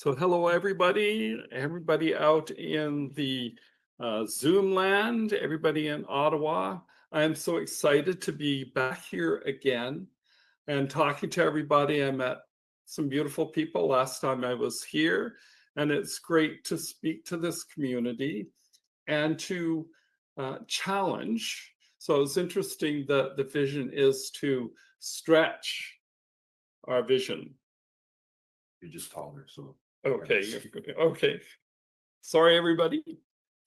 So hello, everybody out in the Zoom land, everybody in Ottawa. I'm so excited to be back here again and talking to everybody. I met some beautiful people last time I was here, and it's great to speak to this community and to challenge. So it's interesting that the vision is to stretch our vision. You're just taller, so. Okay, okay. Sorry, everybody.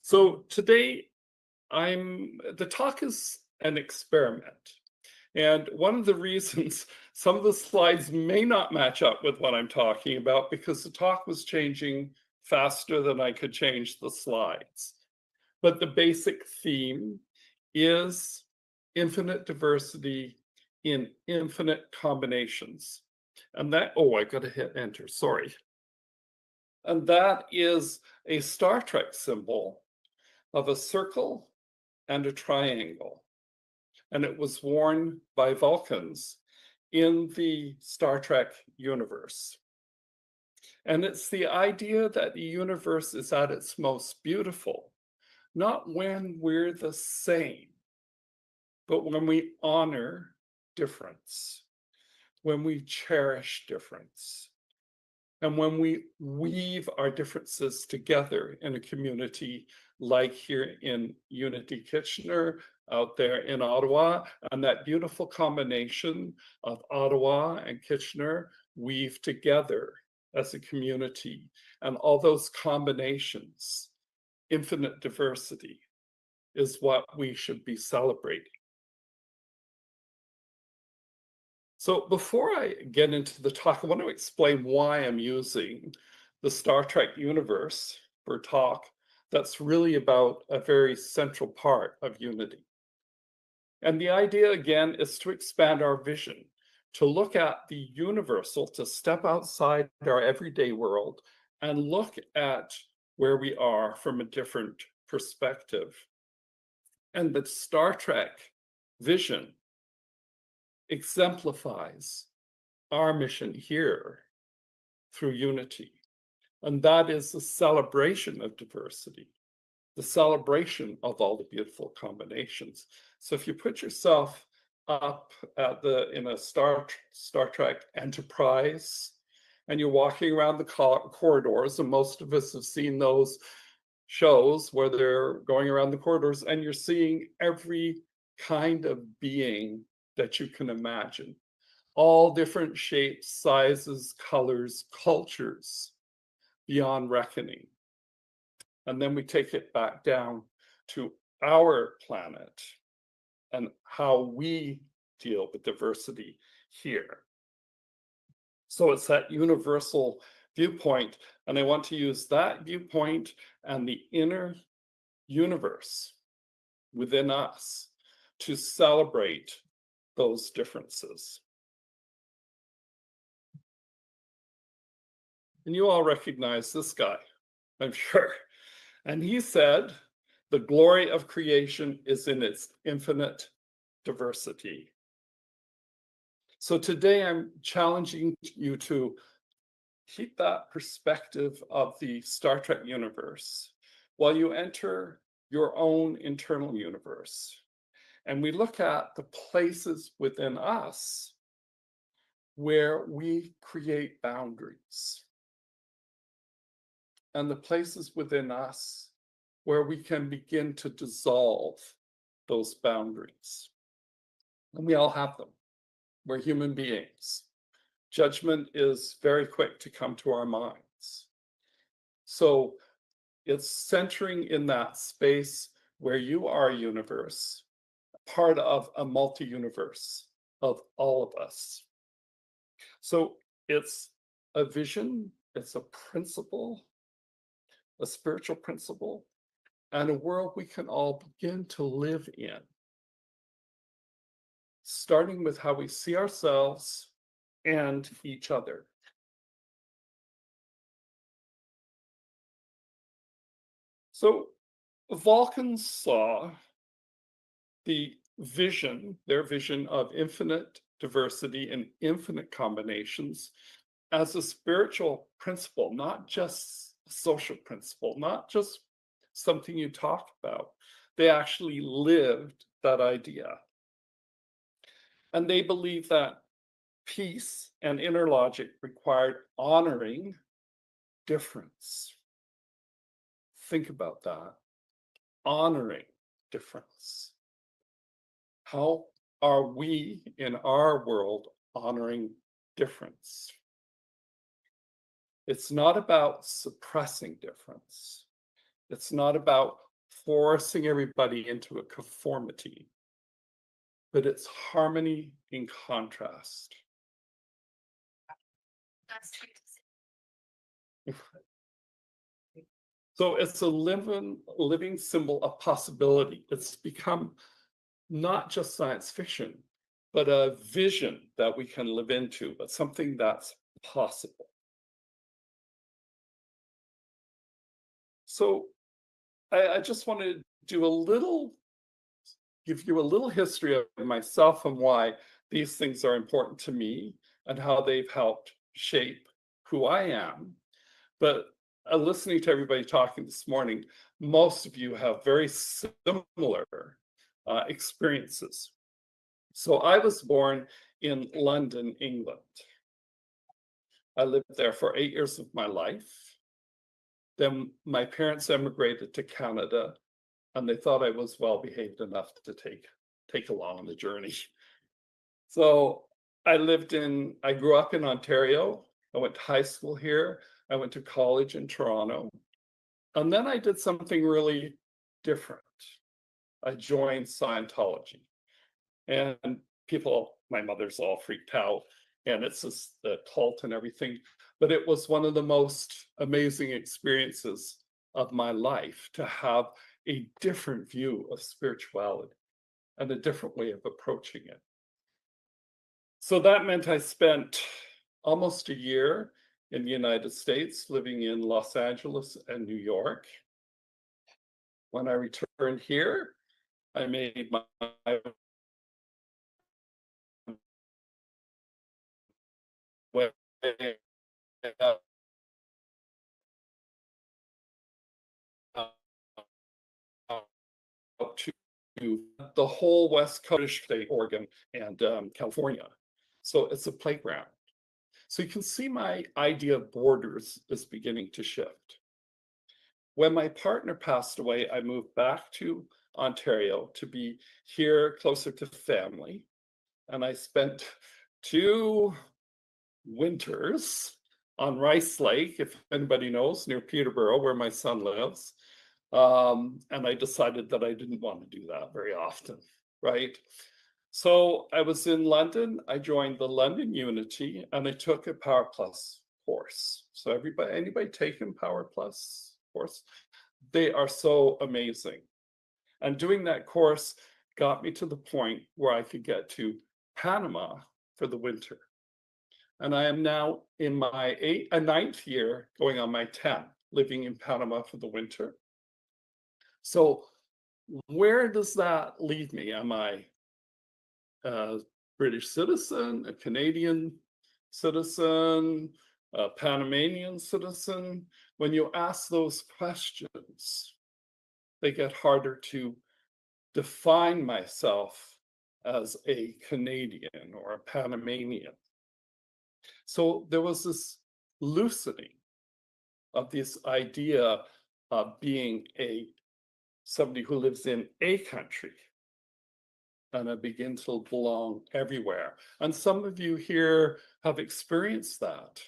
So today the talk is an experiment. And one of the reasons some of the slides may not match up with what I'm talking about because the talk was changing faster than I could change the slides. But the basic theme is infinite diversity in infinite combinations. And I got to hit enter, sorry. And that is a Star Trek symbol of a circle and a triangle. And it was worn by Vulcans in the Star Trek universe. And it's the idea that the universe is at its most beautiful, not when we're the same, but when we honor difference, when we cherish difference, and when we weave our differences together in a community like here in Unity Kitchener, out there in Ottawa, and that beautiful combination of Ottawa and Kitchener weave together as a community, and all those combinations, infinite diversity, is what we should be celebrating. So before I get into the talk, I want to explain why I'm using the Star Trek universe for a talk that's really about a very central part of Unity. And the idea, again, is to expand our vision, to look at the universal, to step outside our everyday world and look at where we are from a different perspective. And the Star Trek vision exemplifies our mission here through Unity. And that is the celebration of diversity, the celebration of all the beautiful combinations. So if you put yourself up in a Star Trek Enterprise, and you're walking around the corridors, and most of us have seen those shows where they're going around the corridors, and you're seeing every kind of being that you can imagine, all different shapes, sizes, colors, cultures, beyond reckoning. And then we take it back down to our planet and how we deal with diversity here. So it's that universal viewpoint, and I want to use that viewpoint and the inner universe within us to celebrate those differences. And you all recognize this guy, I'm sure. And he said, the glory of creation is in its infinite diversity. So today I'm challenging you to keep that perspective of the Star Trek universe while you enter your own internal universe. And we look at the places within us where we create boundaries, and the places within us where we can begin to dissolve those boundaries. And we all have them. We're human beings. Judgment is very quick to come to our minds. So it's centering in that space where you are a universe, part of a multi-universe of all of us. So it's a vision, it's a principle, a spiritual principle, and a world we can all begin to live in, starting with how we see ourselves and each other. So Vulcans saw their vision of infinite diversity and infinite combinations as a spiritual principle, not just a social principle, not just something you talk about. They actually lived that idea. And they believed that peace and inner logic required honoring difference. Think about that. Honoring difference. How are we in our world honoring difference? It's not about suppressing difference. It's not about forcing everybody into a conformity, but it's harmony in contrast. So it's a living symbol of possibility. It's become not just science fiction, but a vision that we can live into, but something that's possible. So I just want to give you a little history of myself and why these things are important to me and how they've helped shape who I am. But listening to everybody talking this morning, most of you have very similar experiences. So I was born in London, England. I lived there for 8 years of my life. Then my parents emigrated to Canada, and they thought I was well behaved enough to take along on the journey. So I grew up in Ontario. I went to high school here. I went to college in Toronto. And then I did something really different. I joined Scientology. And my mother's all freaked out, and it's just the cult and everything. But it was one of the most amazing experiences of my life to have a different view of spirituality and a different way of approaching it. So that meant I spent almost a year in the United States, living in Los Angeles and New York. When I returned here, I made my way up to the whole West Coast, state, Oregon, and California. So it's a playground. So you can see my idea of borders is beginning to shift. When my partner passed away, I moved back to Ontario to be here closer to family. And I spent 2 winters on Rice Lake, if anybody knows, near Peterborough, where my son lives. And I decided that I didn't want to do that very often, right? So I was in London. I joined the London Unity, and I took a Power Plus course. So anybody taken Power Plus course? They are so amazing. And doing that course got me to the point where I could get to Panama for the winter. And I am now in my 9th year, going on my 10th, living in Panama for the winter. So where does that leave me? Am I a British citizen, a Canadian citizen, a Panamanian citizen? When you ask those questions, they get harder to define myself as a Canadian or a Panamanian. So there was this loosening of this idea of being somebody who lives in a country, and I begin to belong everywhere. And some of you here have experienced that.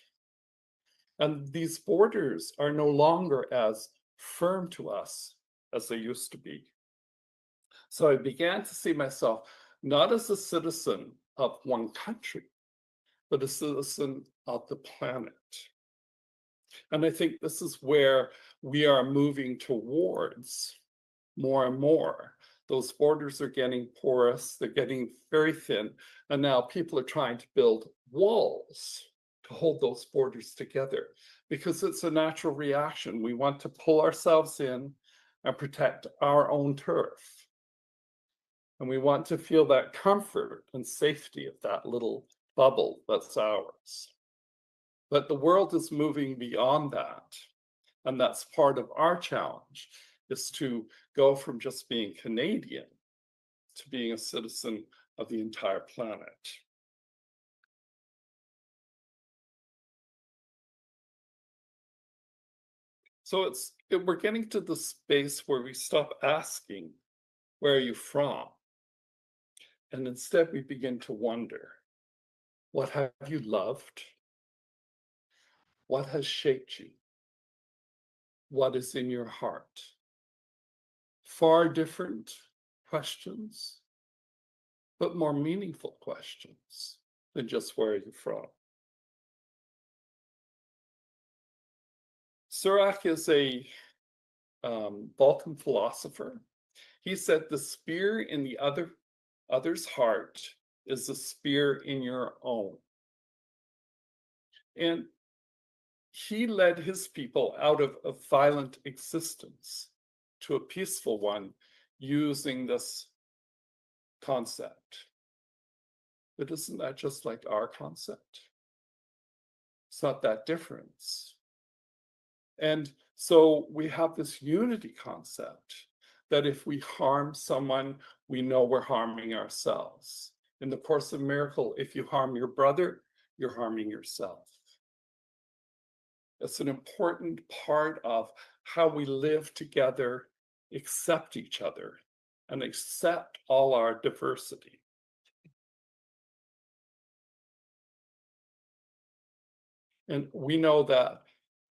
And these borders are no longer as firm to us as they used to be. So I began to see myself not as a citizen of one country, but a citizen of the planet. And I think this is where we are moving towards more and more. Those borders are getting porous, they're getting very thin, and now people are trying to build walls to hold those borders together because it's a natural reaction. We want to pull ourselves in and protect our own turf. And we want to feel that comfort and safety of that little bubble that's ours. But the world is moving beyond that. And that's part of our challenge, is to go from just being Canadian to being a citizen of the entire planet. So we're getting to the space where we stop asking, where are you from? And instead we begin to wonder, what have you loved? What has shaped you? What is in your heart? Far different questions, but more meaningful questions than just where are you from? Seurat is a Balkan philosopher. He said the spear in the other's heart is the spear in your own. And he led his people out of a violent existence to a peaceful one using this concept. But isn't that just like our concept? It's not that different. And so we have this unity concept that if we harm someone, we know we're harming ourselves. In the Course of Miracle, if you harm your brother, you're harming yourself. It's an important part of how we live together, accept each other, and accept all our diversity. And we know that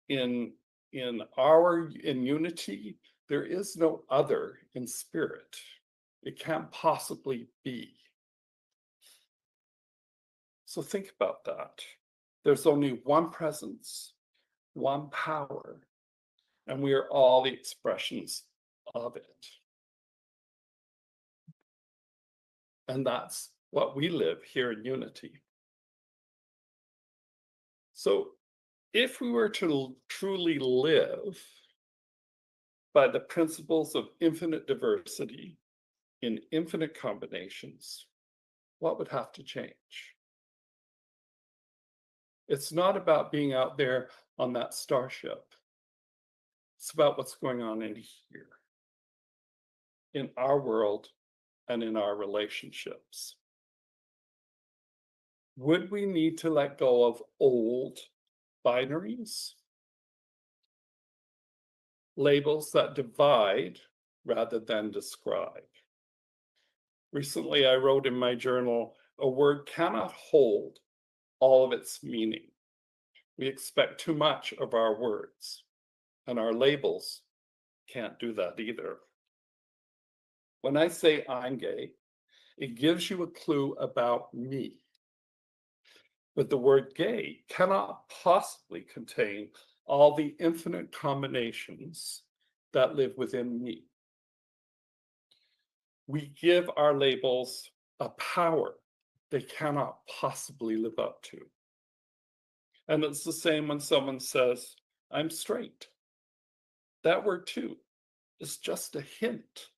in unity, there is no other in spirit. It can't possibly be. So think about that. There's only one presence, one power, and we are all the expressions of it. And that's what we live here in unity. So if we were to truly live by the principles of infinite diversity in infinite combinations, what would have to change? It's not about being out there on that starship. It's about what's going on in here, in our world and in our relationships. Would we need to let go of old binaries? Labels that divide rather than describe. Recently, I wrote in my journal, a word cannot hold all of its meaning. We expect too much of our words, and our labels can't do that either. When I say I'm gay, it gives you a clue about me. But the word gay cannot possibly contain all the infinite combinations that live within me. We give our labels a power they cannot possibly live up to. And it's the same when someone says, I'm straight. That word too is just a hint.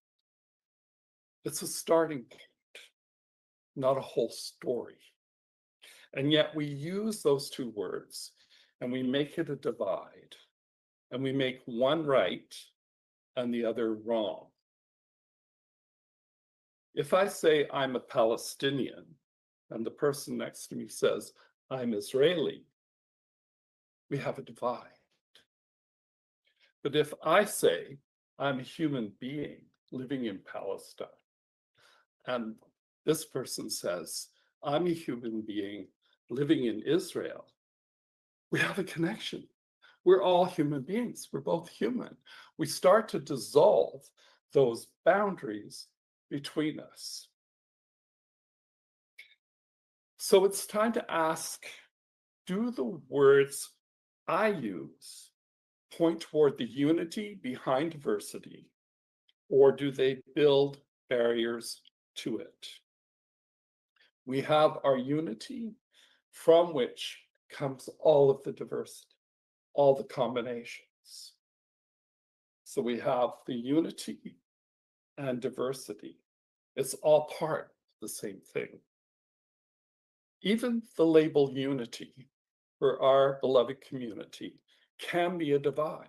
It's a starting point, not a whole story. And yet we use those two words and we make it a divide, and we make one right and the other wrong. If I say I'm a Palestinian and the person next to me says I'm Israeli, we have a divide. But if I say I'm a human being living in Palestine, and this person says I'm a human being living in Israel, we have a connection. We're all human beings. We're both human. We start to dissolve those boundaries between us. So it's time to ask, do the words I use point toward the unity behind diversity, or do they build barriers to it? We have our unity, from which comes all of the diversity, all the combinations. So we have the unity and diversity. It's all part of the same thing. Even the label unity for our beloved community can be a divide.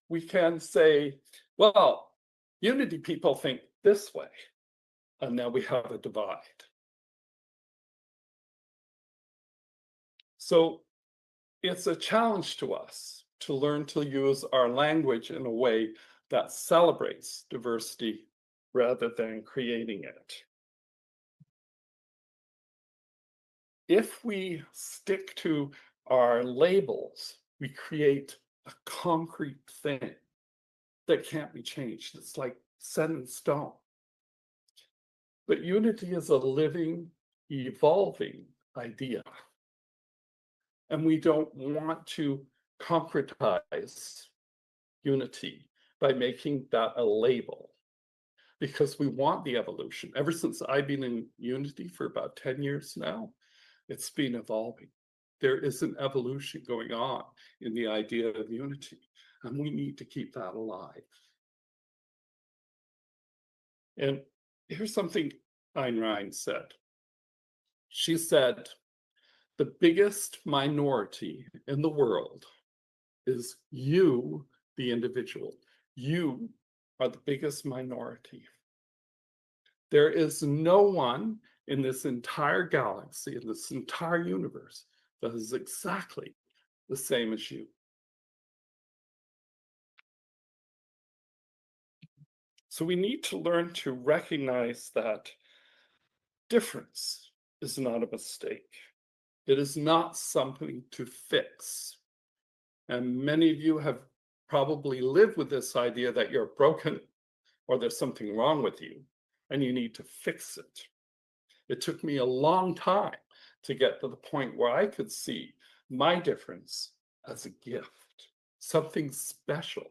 We can say, well, unity people think this way, and now we have a divide. So it's a challenge to us to learn to use our language in a way that celebrates diversity rather than creating it. If we stick to our labels, we create a concrete thing that can't be changed. It's like set in stone. But unity is a living, evolving idea. And we don't want to concretize unity by making that a label, because we want the evolution. Ever since I've been in unity for about 10 years now, it's been evolving. There is an evolution going on in the idea of unity, and we need to keep that alive. And here's something Ayn Rand said. She said, the biggest minority in the world is you, the individual. You are the biggest minority. There is no one in this entire galaxy, in this entire universe, that is exactly the same as you. So we need to learn to recognize that difference is not a mistake. It is not something to fix. And many of you have probably lived with this idea that you're broken or there's something wrong with you and you need to fix it. It took me a long time to get to the point where I could see my difference as a gift, something special,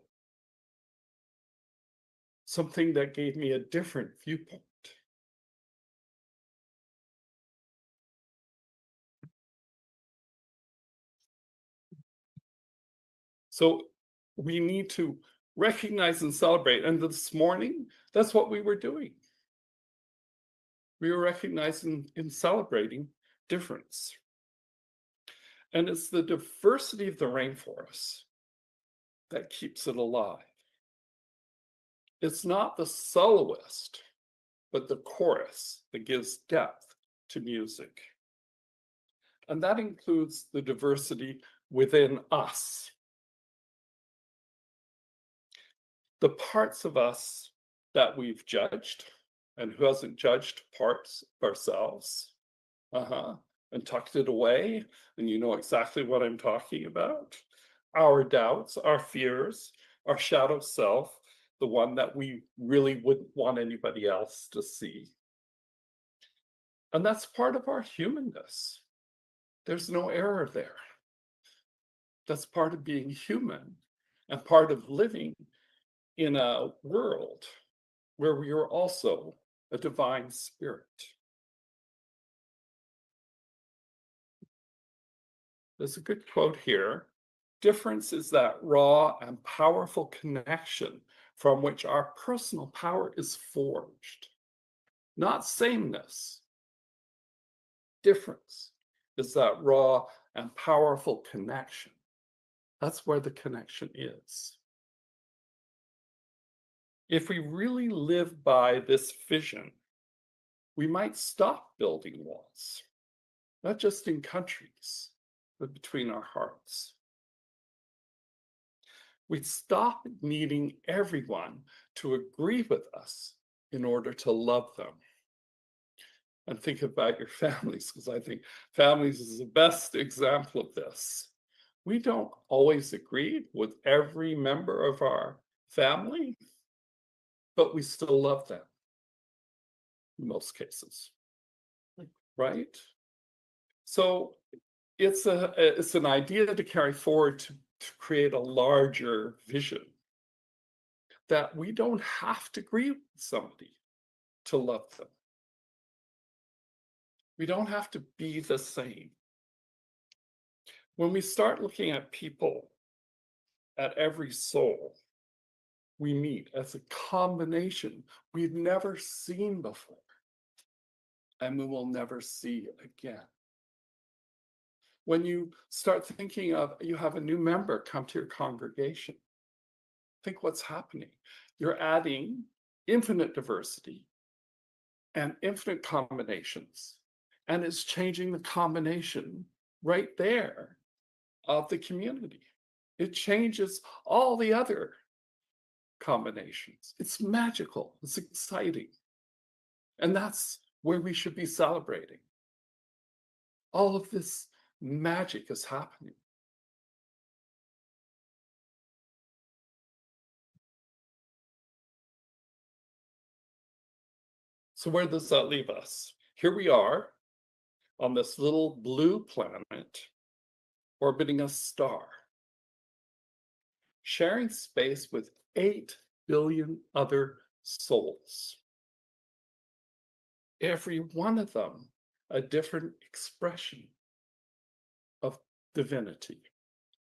something that gave me a different viewpoint. So we need to recognize and celebrate. And this morning, that's what we were doing. We were recognizing and celebrating difference. And it's the diversity of the rainforest that keeps it alive. It's not the soloist, but the chorus that gives depth to music. And that includes the diversity within us. The parts of us that we've judged, and who hasn't judged parts of ourselves, and tucked it away, and you know exactly what I'm talking about. Our doubts, our fears, our shadow self, the one that we really wouldn't want anybody else to see. And that's part of our humanness. There's no error there. That's part of being human and part of living in a world where we are also a divine spirit. There's a good quote here. Difference is that raw and powerful connection from which our personal power is forged. Not sameness. Difference is that raw and powerful connection. That's where the connection is. If we really live by this vision, we might stop building walls, not just in countries, but between our hearts. We'd stop needing everyone to agree with us in order to love them. And think about your families, because I think families is the best example of this. We don't always agree with every member of our family, but we still love them in most cases, right? So it's an idea to carry forward to create a larger vision, that we don't have to agree with somebody to love them. We don't have to be the same. When we start looking at people, at every soul we meet as a combination we've never seen before, and we will never see again. When you start thinking of you have a new member come to your congregation, think what's happening. You're adding infinite diversity and infinite combinations, and it's changing the combination right there of the community. It changes all the other combinations. It's magical, it's exciting. And that's where we should be celebrating. All of this magic is happening. So where does that leave us? Here we are on this little blue planet orbiting a star, sharing space with 8 billion other souls. Every one of them a different expression of divinity.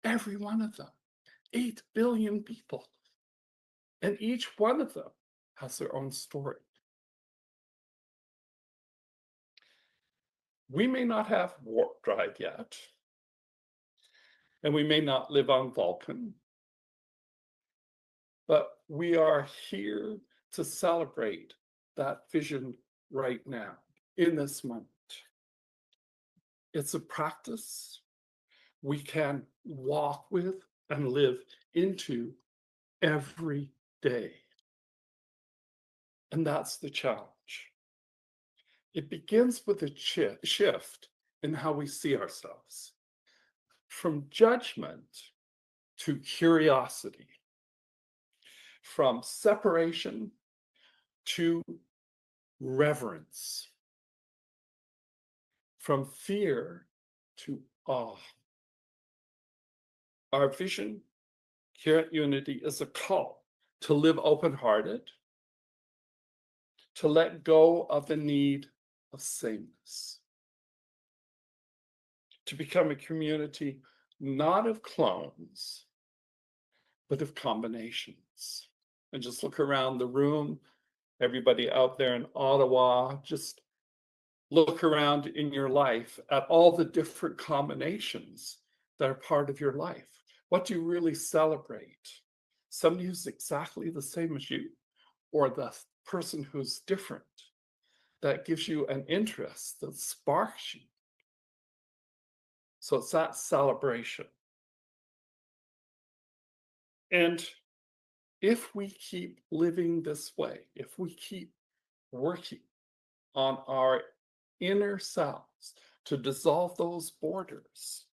Every one of them, 8 billion people. And each one of them has their own story. We may not have warp drive yet, and we may not live on Vulcan, but we are here to celebrate that vision right now, in this moment. It's a practice we can walk with and live into every day. And that's the challenge. It begins with a shift in how we see ourselves, from judgment to curiosity, from separation to reverence, from fear to awe. Our vision here at Unity is a call to live open-hearted, to let go of the need of sameness, to become a community not of clones, but of combinations. And just look around the room, everybody out there in Ottawa, just look around in your life at all the different combinations that are part of your life. What do you really celebrate? Somebody who's exactly the same as you, or the person who's different, that gives you an interest, that sparks you. So it's that celebration. And if we keep living this way, if we keep working on our inner selves to dissolve those borders,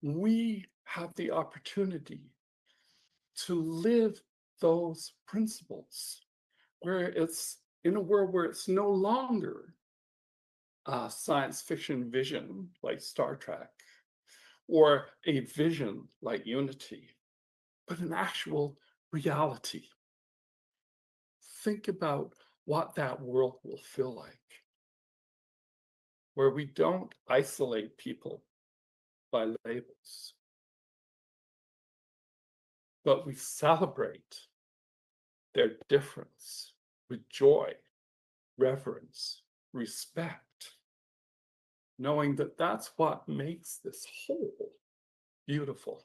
we have the opportunity to live those principles, where it's in a world where it's no longer a science fiction vision like Star Trek, or a vision like Unity, but an actual reality. Think about what that world will feel like, where we don't isolate people by labels, but we celebrate their difference with joy, reverence, respect, knowing that that's what makes this whole beautiful.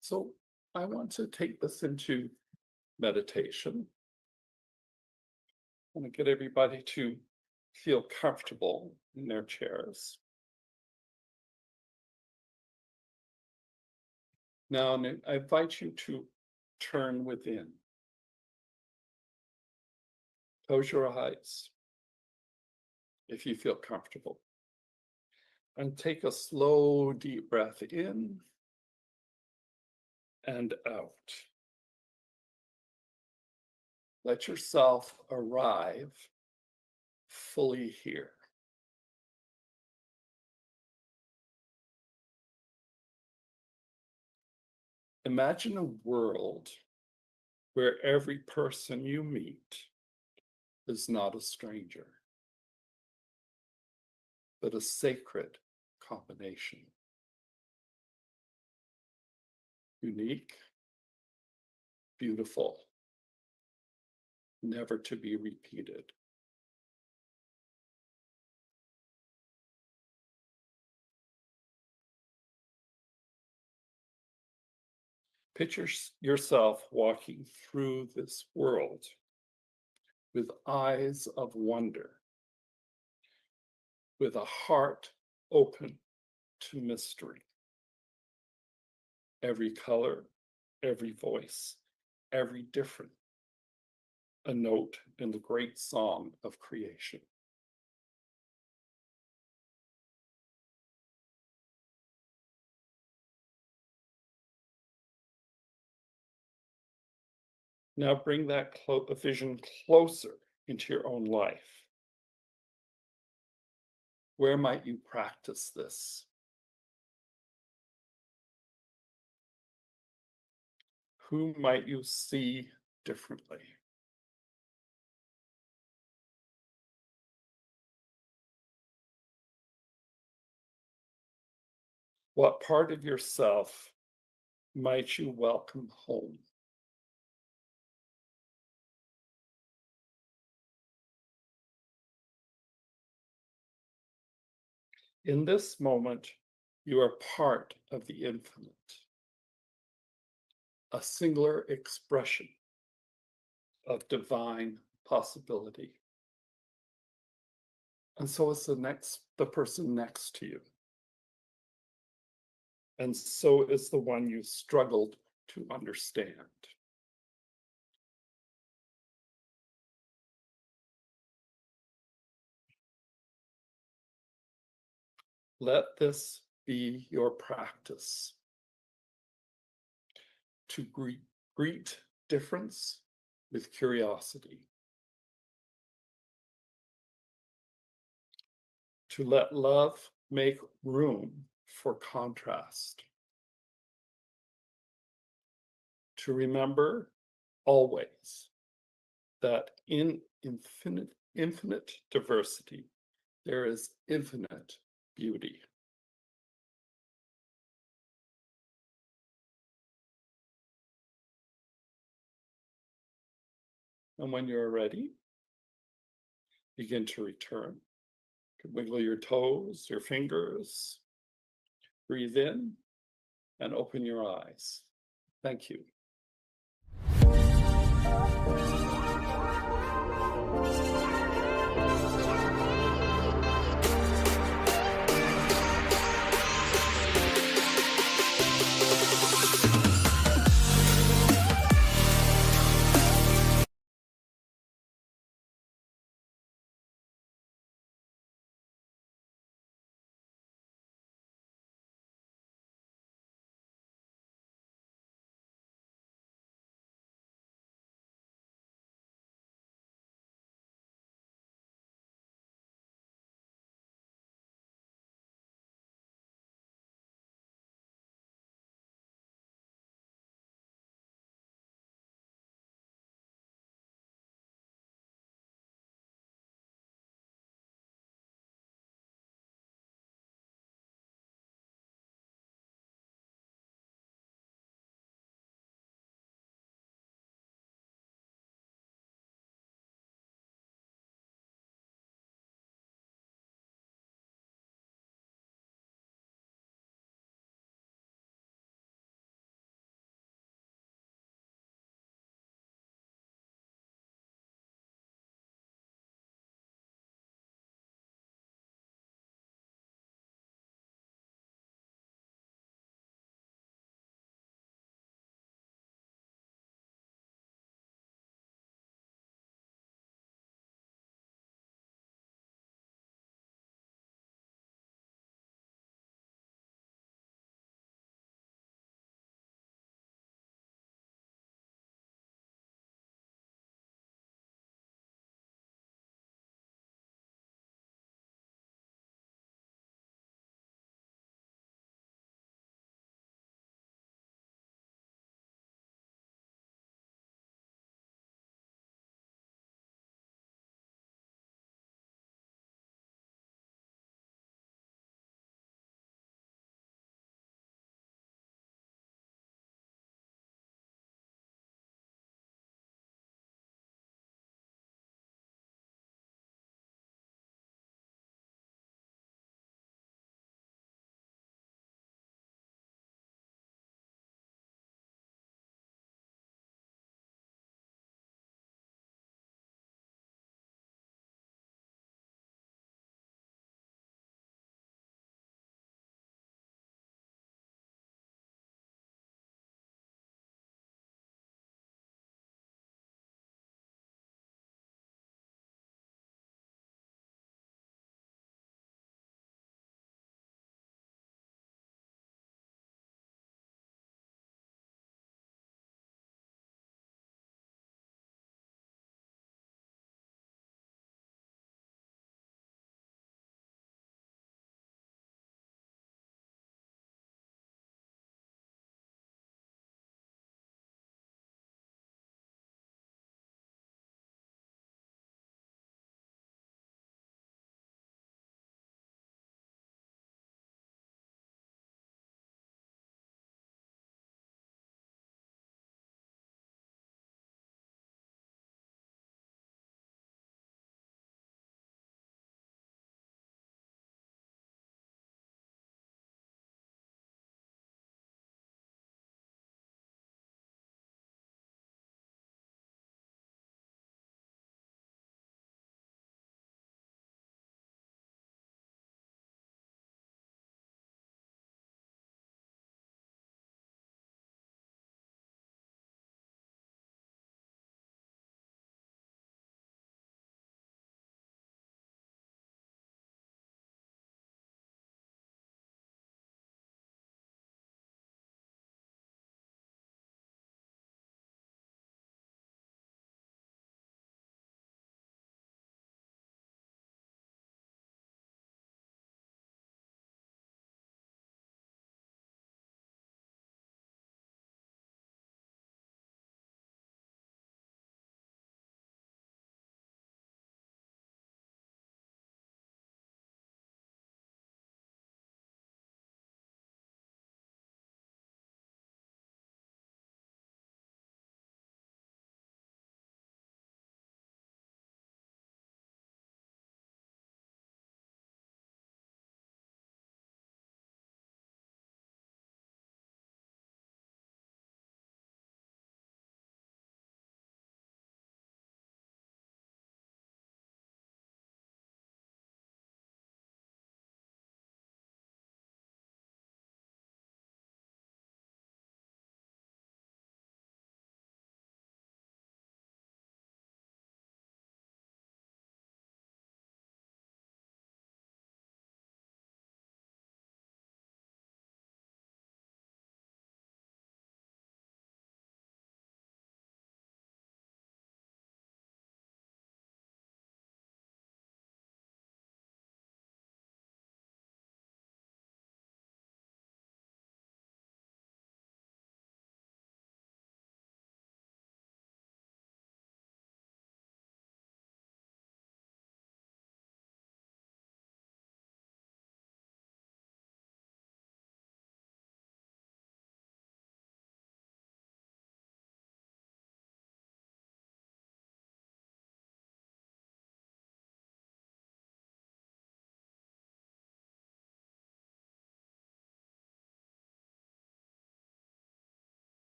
So I want to take this into meditation. I want to get everybody to feel comfortable in their chairs. Now, I invite you to turn within. Close your eyes if you feel comfortable. And take a slow, deep breath in and out. Let yourself arrive fully here. Imagine a world where every person you meet is not a stranger, but a sacred combination. Unique, beautiful, never to be repeated. Picture yourself walking through this world with eyes of wonder, with a heart open to mystery. Every color, every voice, every different, a note in the great song of creation. Now bring that vision closer into your own life. Where might you practice this? Who might you see differently? What part of yourself might you welcome home? In this moment, you are part of the infinite, a singular expression of divine possibility. And so is the person next to you. And so is the one you struggled to understand. Let this be your practice to greet difference with curiosity, to let love make room for contrast, to remember always that in infinite diversity, there is infinite beauty. And when you're ready, begin to return. You can wiggle your toes, your fingers, breathe in, and open your eyes. Thank you.